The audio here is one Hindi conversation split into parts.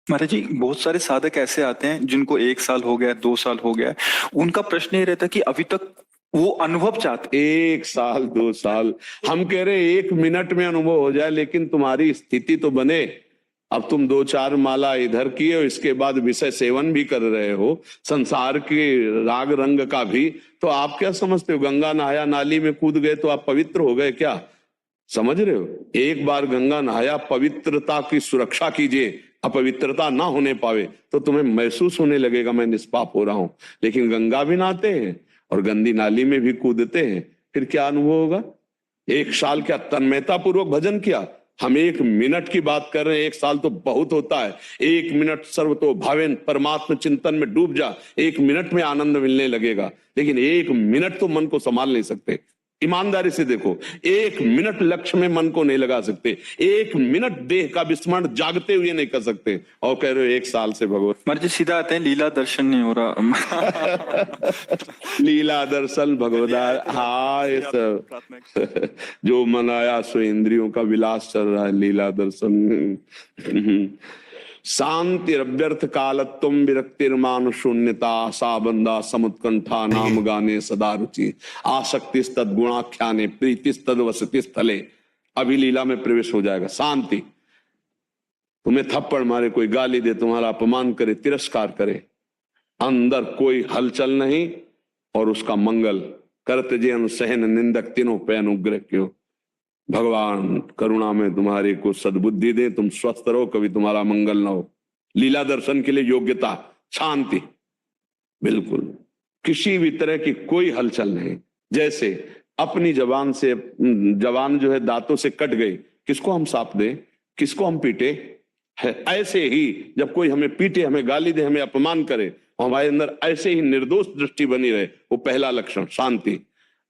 महाराज जी, बहुत सारे साधक ऐसे आते हैं जिनको 1 साल हो गया, 2 साल हो गया, उनका प्रश्न ये रहता है कि अभी तक वो अनुभव चाहते। 1 साल 2 साल, हम कह रहे 1 मिनट में अनुभव हो जाए, लेकिन तुम्हारी स्थिति तो बने। अब तुम 2 4 माला इधर किए हो, इसके बाद विषय सेवन भी कर रहे हो, संसार के राग रंग का भी, तो आप क्या समझते हो गंगा नहाया नाली में कूद गए तो आप पवित्र हो गए क्या? समझ रहे हो? एक बार गंगा नहाया, पवित्रता की सुरक्षा कीजिए, अपवित्रता ना होने पावे तो तुम्हें महसूस होने लगेगा मैं निष्पाप हो रहा हूं। लेकिन गंगा भी नहाते हैं और गंदी नाली में भी कूदते हैं, फिर क्या अनुभव होगा? 1 साल क्या तन्मयता पूर्वक भजन किया? हम 1 मिनट की बात कर रहे हैं, 1 साल तो बहुत होता है। 1 मिनट सर्व तो भावेन, परमात्म चिंतन में डूब जा, 1 मिनट में आनंद मिलने लगेगा। लेकिन 1 मिनट तो मन को संभाल नहीं सकते। ईमानदारी से देखो, 1 मिनट लक्ष्य में मन को नहीं लगा सकते, 1 मिनट देह का विस्मरण जागते हुए नहीं कर सकते, और कह रहे हो 1 साल से भगवत। महाराज जी सीधा आते हैं, लीला दर्शन नहीं हो रहा। लीला दर्शन भगवदार, हाँ ये सब जो मनाया सो इंद्रियों का विलास चल रहा है, लीला दर्शन। शांति अभ्यर्थ कालत्वम विरक्तिर्मान शून्यता सा बंदा समुत्कंठा नाम गाने सदा रुचि आसक्ति तद गुणाख्याने प्रीति तद वसति स्थले। अभी लीला में प्रवेश हो जाएगा। शांति, तुम्हें थप्पड़ मारे, कोई गाली दे, तुम्हारा अपमान करे, तिरस्कार करे, अंदर कोई हलचल नहीं, और उसका मंगल करते जे अनुसहन निंदक तीनों पे अनुग्रह क्यों। भगवान करुणा में तुम्हारे को सद्बुद्धि दे, तुम स्वस्थ रहो, कभी तुम्हारा मंगल ना हो। लीला दर्शन के लिए योग्यता शांति, बिल्कुल किसी भी तरह की कोई हलचल नहीं। जैसे अपनी जबान से, जबान जो है दांतों से कट गई, किसको हम साप दें, किसको हम पीटे है? ऐसे ही जब कोई हमें पीटे, हमें गाली दे, हमें अपमान करे, हमारे अंदर ऐसे ही निर्दोष दृष्टि बनी रहे, वो पहला लक्षण शांति।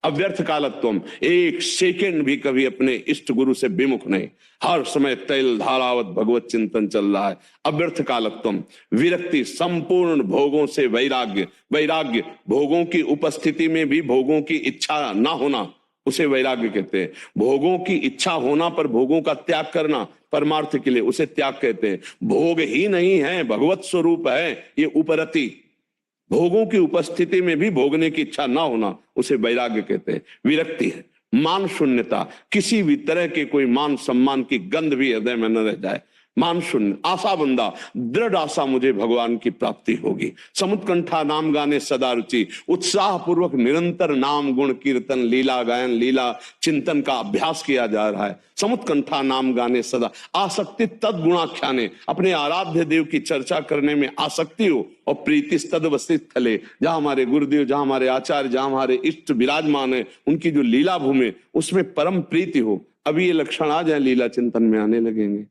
अव्यर्थ कालत्वम, 1 सेकंड भी कभी अपने इष्ट गुरु से विमुख नहीं, हर समय तैल धारावत भगवत चिंतन चल रहा है। अव्यर्थ कालत्वम। विरक्ति, संपूर्ण भोगों से वैराग्य। वैराग्य, भोगों की उपस्थिति में भी भोगों की इच्छा ना होना, उसे वैराग्य कहते हैं। भोगों की इच्छा होना पर भोगों का त्याग करना परमार्थ के लिए, उसे त्याग कहते हैं। भोग ही नहीं है, भगवत स्वरूप है ये उपरति। भोगों की उपस्थिति में भी भोगने की इच्छा ना होना, उसे वैराग्य कहते हैं। विरक्ति है मान शून्यता, किसी भी तरह के कोई मान सम्मान की गंध भी हृदय में न रह जाए। मान शून्य। आशा बंदा, दृढ़ आशा मुझे भगवान की प्राप्ति होगी। समुत्कंठा नाम गाने सदा रुचि, उत्साह पूर्वक निरंतर नाम गुण कीर्तन लीला गायन लीला चिंतन का अभ्यास किया जा रहा है। समुत्कंठा नाम गाने सदा, आसक्ति तद गुणाख्याने, अपने आराध्य देव की चर्चा करने में आसक्ति हो, और प्रीति तद वसित थले, जहां हमारे गुरुदेव, जहां हमारे आचार्य, जहां हमारे इष्ट विराजमान है, उनकी जो लीला भूमि, उसमें परम प्रीति हो। अभी ये लक्षण आ जाए, लीला चिंतन में आने लगेंगे।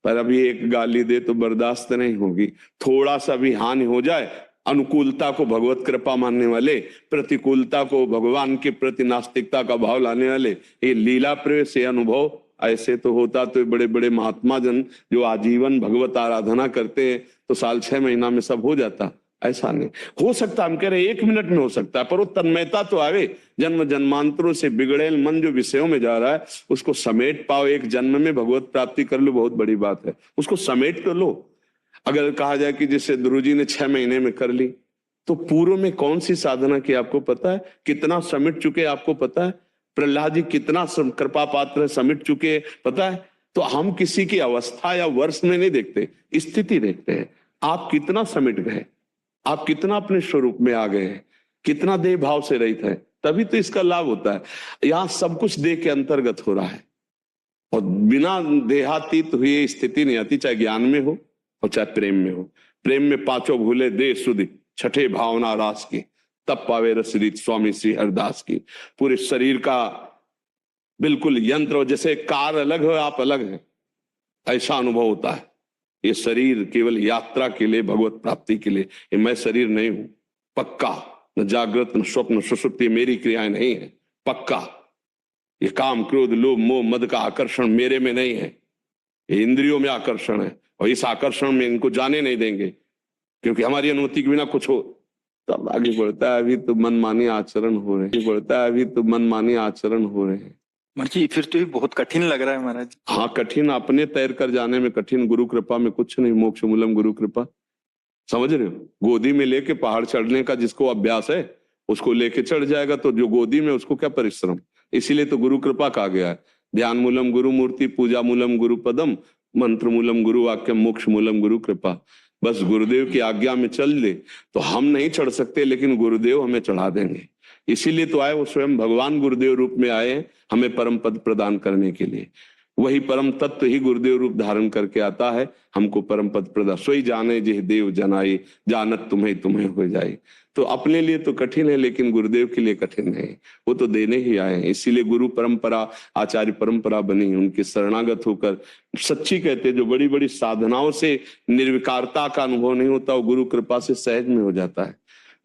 पर अभी एक गाली दे तो बर्दाश्त नहीं होगी, थोड़ा सा भी हानि हो जाए, अनुकूलता को भगवत कृपा मानने वाले, प्रतिकूलता को भगवान के प्रति नास्तिकता का भाव लाने वाले, ये लीला प्रवेश से अनुभव ऐसे तो होता तो बड़े बड़े महात्मा जन जो आजीवन भगवत आराधना करते हैं तो साल 6 महीना में सब हो जाता। ऐसा नहीं हो सकता, हम कह रहे 1 मिनट में हो सकता है, पर वो तन्मयता तो आवे। जन्म जन्मांतरों से बिगड़ेल मन जो विषयों में जा रहा है, उसको समेट पाओ, एक जन्म में भगवत प्राप्ति कर लो, बहुत बड़ी बात है। उसको समेट कर लो। अगर कहा जाए कि जैसे ध्रुव जी ने 6 महीने में कर ली, तो पूर्व में कौन सी साधना की आपको पता है? कितना समेट चुके आपको पता है? प्रहलाद जी कितना कृपा पात्र समेट चुके पता है? तो हम किसी की अवस्था या वर्ष में नहीं देखते, स्थिति देखते हैं। आप कितना समेट गए, आप कितना अपने स्वरूप में आ गए हैं, कितना देह भाव से रहित है, तभी तो इसका लाभ होता है। यहां सब कुछ देह के अंतर्गत हो रहा है, और बिना देहातीत हुई स्थिति नहीं आती, चाहे ज्ञान में हो और चाहे प्रेम में हो। प्रेम में पांचों भूले देह सुधि, छठे भावना रास की, तब पावे रसरीत स्वामी श्री हरदास की। पूरे शरीर का बिल्कुल यंत्र, जैसे कार अलग है आप अलग हैं, ऐसा अनुभव होता है। ये शरीर केवल यात्रा के लिए, भगवत प्राप्ति के लिए, ये मैं शरीर नहीं हूं, पक्का। न जागृत न स्वप्न सुषुप्ति मेरी क्रियाएं नहीं है, पक्का। ये काम क्रोध लोभ मोह मद का आकर्षण मेरे में नहीं है, ये इंद्रियों में आकर्षण है, और इस आकर्षण में इनको जाने नहीं देंगे, क्योंकि हमारी अनुमति के बिना कुछ हो। तब आगे बढ़ता है, अभी तो मनमानी आचरण हो रहे हैं, बढ़ता है अभी तो मनमानी आचरण हो रहे हैं। महाराज जी फिर तो ये बहुत कठिन लग रहा है महाराज। हाँ, कठिन अपने तैर कर जाने में कठिन, गुरु कृपा में कुछ नहीं। मोक्ष मूलम गुरु कृपा, समझ रहे हो? गोदी में लेके पहाड़ चढ़ने का जिसको अभ्यास है उसको लेके चढ़ जाएगा, तो जो गोदी में उसको क्या परिश्रम। इसीलिए तो गुरु कृपा कहा गया है। ध्यान मूलम गुरु मूर्ति, पूजा मूलम गुरु पदम, मंत्र मूलम गुरु वाक्यम, मोक्ष मूलम गुरु कृपा। बस गुरुदेव की आज्ञा में चल ले तो हम नहीं चढ़ सकते, लेकिन गुरुदेव हमें चढ़ा देंगे। इसीलिए तो आए, वो स्वयं भगवान गुरुदेव रूप में आए हैं हमें परम पद प्रदान करने के लिए। वही परम तत्व ही गुरुदेव रूप धारण करके आता है, हमको परम पद प्रदान। सोई जाने जिह देव जनाई, जानत तुम्हें तुम्हें हो जाए। तो अपने लिए तो कठिन है, लेकिन गुरुदेव के लिए कठिन है, वो तो देने ही आए हैं। इसीलिए गुरु परंपरा, आचार्य परंपरा बनी, उनके शरणागत होकर सच्ची कहते, जो बड़ी बड़ी साधनाओं से निर्विकारता का अनुभव नहीं होता, वो गुरु कृपा से सहज में हो जाता है।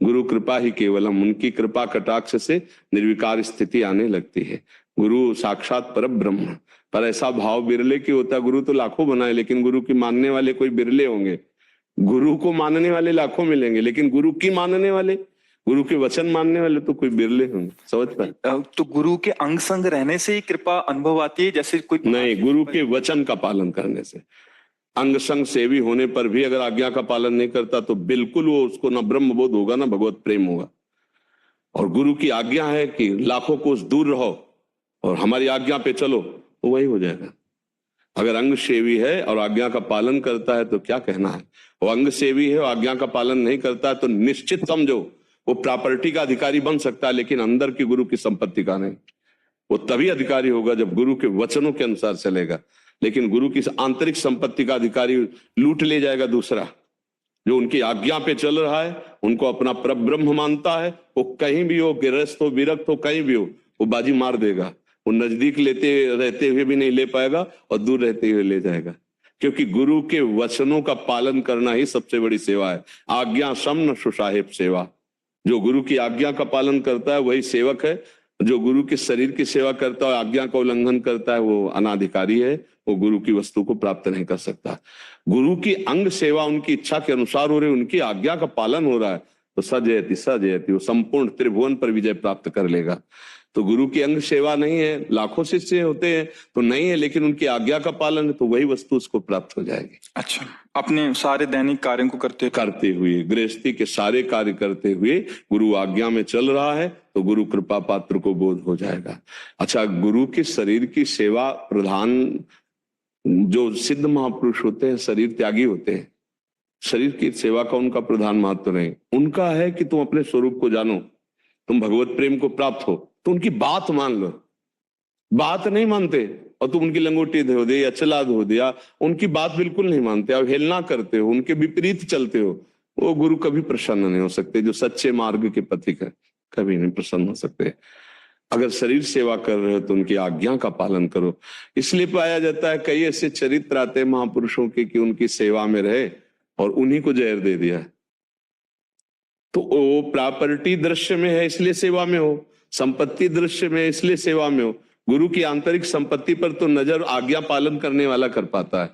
गुरु कृपा ही केवलम, उनकी कृपा कटाक्ष से निर्विकार स्थिति आने लगती है। गुरु साक्षात पर ब्रह्म, पर ऐसा भाव बिरले की होता है। गुरु तो लाखों बनाए, लेकिन गुरु की मानने वाले कोई बिरले होंगे। गुरु को मानने वाले लाखों मिलेंगे, लेकिन गुरु की मानने वाले, गुरु के वचन मानने वाले तो कोई बिरले होंगे। समझ पाए? तो गुरु के अंग संग रहने से ही कृपा अनुभव आती है, जैसे कोई नहीं, गुरु के वचन का पालन करने से। अंग संग सेवी होने पर भी अगर आज्ञा का पालन नहीं करता तो बिल्कुल वो, उसको ना ब्रह्म बोध होगा ना भगवत प्रेम होगा। और गुरु की आज्ञा है कि लाखों कोस दूर रहो और हमारी आज्ञा पे चलो, तो वही हो जाएगा। अगर अंग सेवी है और आज्ञा का पालन करता है तो क्या कहना है। वो अंग सेवी है और आज्ञा का पालन नहीं करता है तो निश्चित समझो वो प्रॉपर्टी का अधिकारी बन सकता है, लेकिन अंदर की गुरु की संपत्ति का नहीं। वो तभी अधिकारी होगा जब गुरु के वचनों के अनुसार चलेगा। लेकिन गुरु की आंतरिक संपत्ति का अधिकारी लूट ले जाएगा दूसरा, जो उनकी आज्ञा पे चल रहा है, उनको अपना परब्रह्म मानता है। वो कहीं भी हो, गृहस्थ हो, विरक्त हो, कहीं भी हो, वो बाजी मार देगा। वो नजदीक लेते रहते हुए भी नहीं ले पाएगा और दूर रहते हुए ले जाएगा। क्योंकि गुरु के वचनों का पालन करना ही सबसे बड़ी सेवा है। आज्ञा समन सुसाहेब सेवा। जो गुरु की आज्ञा का पालन करता है वही सेवक है। जो गुरु के शरीर की सेवा करता है, आज्ञा का उल्लंघन करता है, वो अनाधिकारी है, वो गुरु की वस्तु को प्राप्त नहीं कर सकता। गुरु की अंग सेवा उनकी इच्छा के अनुसार हो रही, उनकी आज्ञा का पालन हो रहा है, तो सजयति सजयति, वो संपूर्ण त्रिभुवन पर विजय प्राप्त कर लेगा। तो गुरु की अंग सेवा नहीं है, लाखों शिष्य होते हैं तो नहीं है, लेकिन उनकी आज्ञा का पालन है, तो वही वस्तु उसको प्राप्त हो जाएगी। अच्छा, अपने सारे दैनिक कार्यों को करते हुए, गृहस्थी के सारे कार्य करते हुए गुरु आज्ञा में चल रहा है, तो गुरु कृपा पात्र को बोध हो जाएगा। अच्छा, गुरु के शरीर की सेवा प्रधान, जो सिद्ध महापुरुष होते हैं शरीर त्यागी होते हैं, शरीर की सेवा का उनका प्रधान महत्व नहीं। उनका है कि तुम अपने स्वरूप को जानो, तुम भगवत प्रेम को प्राप्त हो, तो उनकी बात मान लो। बात नहीं मानते और तुम उनकी लंगोटी धो दे या चला धो दिया, उनकी बात बिल्कुल नहीं मानते, अवहेलना करते हो, उनके विपरीत चलते हो, वो गुरु कभी प्रसन्न नहीं हो सकते। जो सच्चे मार्ग के पथिक है कभी नहीं प्रसन्न हो सकते। अगर शरीर सेवा कर रहे हो तो उनकी आज्ञा का पालन करो। इसलिए पाया जाता है कई ऐसे चरित्र आते हैं महापुरुषों के कि उनकी सेवा में रहे और उन्हीं को जहर दे दिया। तो वो प्रॉपर्टी दृश्य में है इसलिए सेवा में हो, संपत्ति दृश्य में इसलिए सेवा में हो। गुरु की आंतरिक संपत्ति पर तो नजर आज्ञा पालन करने वाला कर पाता है।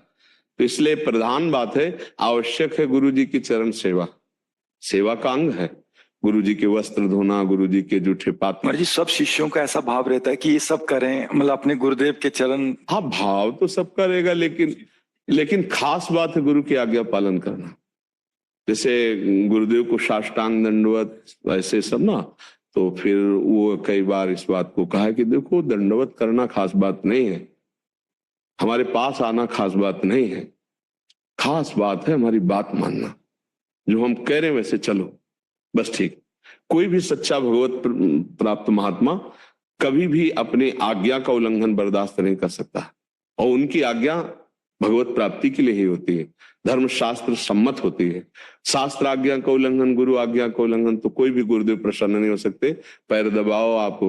तो इसलिए प्रधान बात है, आवश्यक है गुरु जी की चरण सेवा। सेवा का अंग है गुरु जी के वस्त्र धोना, गुरु जी के जूठे पात्र। जी सब शिष्यों का ऐसा भाव रहता है कि ये सब करें, मतलब अपने गुरुदेव के चरण। हाँ, भाव तो सब करेगा, लेकिन खास बात है गुरु की आज्ञा पालन करना। जैसे गुरुदेव को साष्टांग दंडवत वैसे सब ना, तो फिर वो कई बार इस बात को कहा कि देखो दंडवत करना खास बात नहीं है, हमारे पास आना खास बात नहीं है, खास बात है हमारी बात मानना, जो हम कह रहे हैं वैसे चलो, बस ठीक। कोई भी सच्चा भगवत प्राप्त महात्मा कभी भी अपनी आज्ञा का उल्लंघन बर्दाश्त नहीं कर सकता, और उनकी आज्ञा भगवत प्राप्ति के लिए ही होती है, धर्म शास्त्र सम्मत होती है। शास्त्र आज्ञा का उल्लंघन, गुरु आज्ञा का उल्लंघन, तो कोई भी गुरुदेव प्रसन्न नहीं हो सकते। पैर दबाओ आप,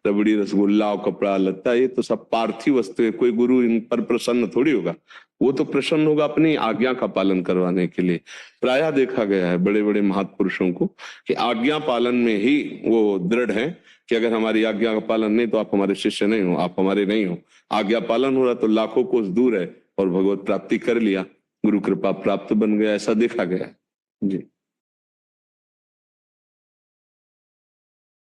रबड़ी रसगुल्ला और कपड़ा लत्ता, ये तो सब पार्थिव वस्तु है, कोई गुरु इन पर प्रसन्न थोड़ी होगा। वो तो प्रसन्न होगा अपनी आज्ञा का पालन करवाने के लिए। प्रायः देखा गया है बड़े बड़े महापुरुषों को कि आज्ञा पालन में ही वो दृढ़ है कि अगर हमारी आज्ञा का पालन नहीं तो आप हमारे शिष्य नहीं हो, आप हमारे नहीं हो। आज्ञा पालन हो रहा तो लाखों कोस दूर है और भगवत प्राप्ति कर लिया, गुरु कृपा प्राप्त बन गया, ऐसा देखा गया। जी।